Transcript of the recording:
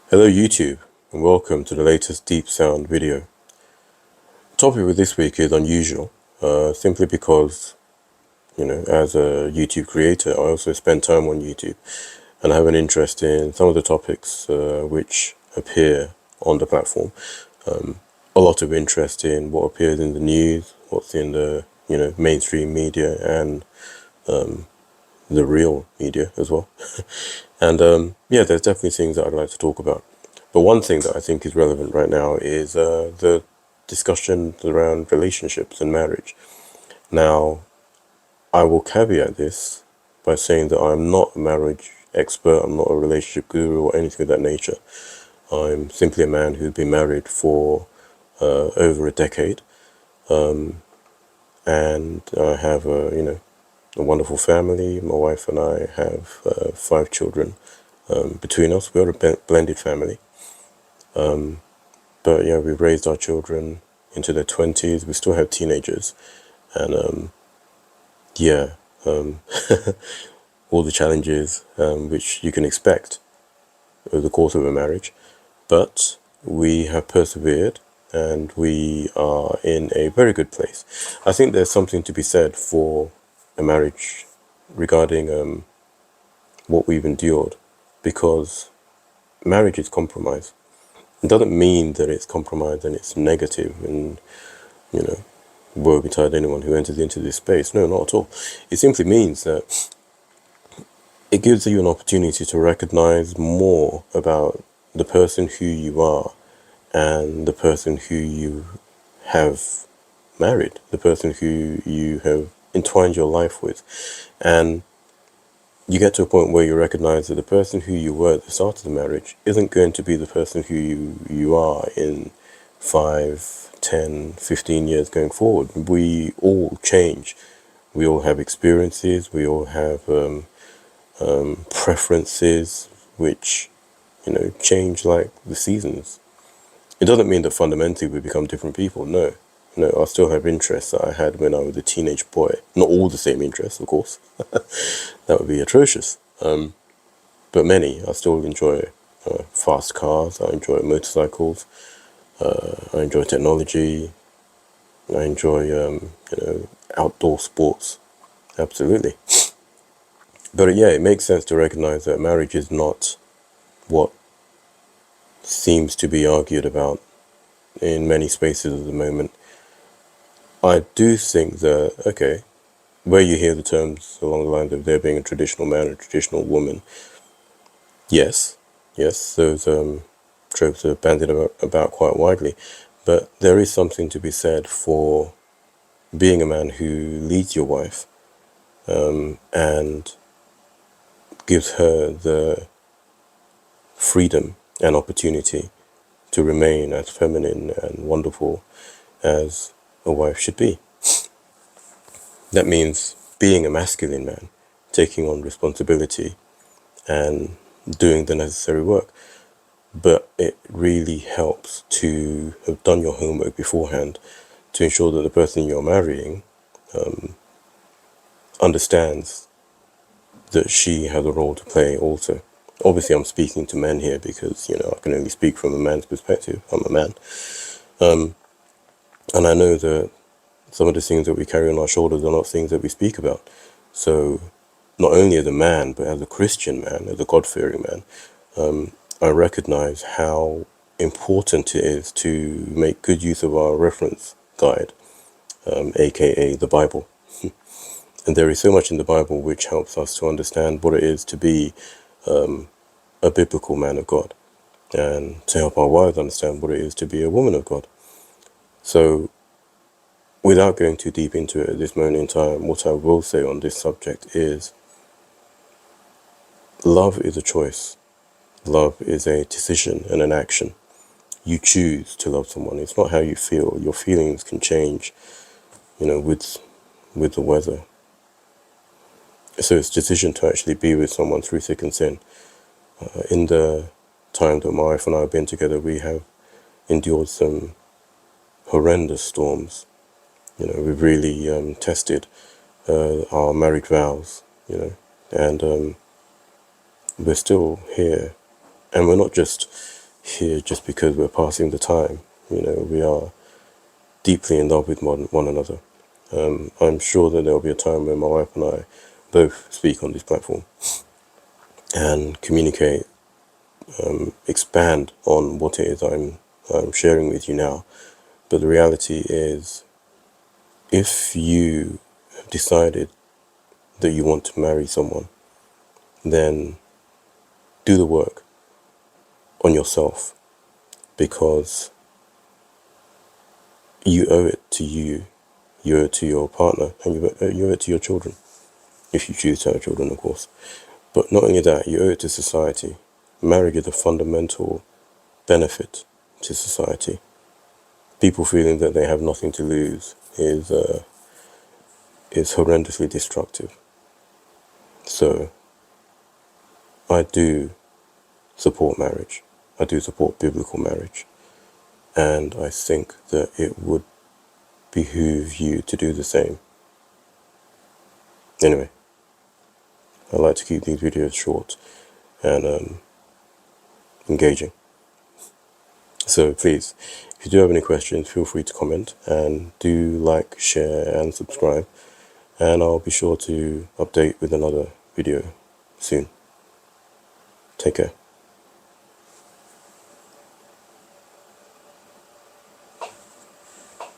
Hello YouTube, and welcome to the latest Deep Sound video. The topic of this week is unusual, simply because, as a YouTube creator, I also spend time on YouTube, and I have an interest in some of the topics which appear on the platform. A lot of interest in what appears in the news, what's in the, mainstream media, and the real media as well. And there's definitely things that I'd like to talk about. But one thing that I think is relevant right now is the discussion around relationships and marriage. Now, I will caveat this by saying that I'm not a marriage expert, I'm not a relationship guru or anything of that nature. I'm simply a man who's been married for over a decade, and I have a wonderful family. My wife and I have 5 children. Between us, we're a blended family. But yeah, we've raised our children into their 20s. We still have teenagers. And all the challenges which you can expect over the course of a marriage. But we have persevered and we are in a very good place. I think there's something to be said for a marriage regarding what we've endured, because marriage is compromise. It doesn't mean that it's compromise and it's negative and, woe betide anyone who enters into this space. No, not at all. It simply means that it gives you an opportunity to recognize more about the person who you are and the person who you have married, the person who you have entwined your life with. And you get to a point where you recognize that the person who you were at the start of the marriage isn't going to be the person who you are in 5, 10, 15 years going forward. We all change. We all have experiences. We all have preferences which, change like the seasons. It doesn't mean that fundamentally we become different people. No. No, I still have interests that I had when I was a teenage boy. Not all the same interests, of course. That would be atrocious. But many. I still enjoy fast cars. I enjoy motorcycles. I enjoy technology. I enjoy, outdoor sports. Absolutely. But yeah, it makes sense to recognize that marriage is not what seems to be argued about in many spaces at the moment. I do think that, okay, where you hear the terms along the lines of there being a traditional man, a traditional woman, yes, those tropes are bandied about quite widely, but there is something to be said for being a man who leads your wife and gives her the freedom and opportunity to remain as feminine and wonderful as a wife should be. That means being a masculine man, taking on responsibility and doing the necessary work. But it really helps to have done your homework beforehand to ensure that the person you're marrying understands that she has a role to play also. Obviously, I'm speaking to men here because, I can only speak from a man's perspective. I'm a man. And I know that some of the things that we carry on our shoulders are not things that we speak about. So not only as a man, but as a Christian man, as a God-fearing man, I recognize how important it is to make good use of our reference guide, aka the Bible. And there is so much in the Bible which helps us to understand what it is to be a biblical man of God, and to help our wives understand what it is to be a woman of God. So, without going too deep into it at this moment in time, what I will say on this subject is love is a choice. Love is a decision and an action. You choose to love someone. It's not how you feel. Your feelings can change, with the weather. So it's a decision to actually be with someone through thick and thin. In the time that my wife and I have been together, we have endured some horrendous storms. We've really tested our married vows, and we're still here. And we're not just here just because we're passing the time. We are deeply in love with one another. I'm sure that there will be a time when my wife and I both speak on this platform and communicate, expand on what it is I'm sharing with you now. But the reality is, if you have decided that you want to marry someone, then do the work on yourself, because you owe it to you owe it to your partner, and you owe it to your children, if you choose to have children, of course. But not only that, you owe it to society. Marriage is a fundamental benefit to society. People feeling that they have nothing to lose is horrendously destructive. So I do support marriage. I do support biblical marriage. And I think that it would behoove you to do the same. Anyway, I like to keep these videos short and engaging. So please, if you do have any questions, feel free to comment, and do like, share and subscribe. And I'll be sure to update with another video soon. Take care.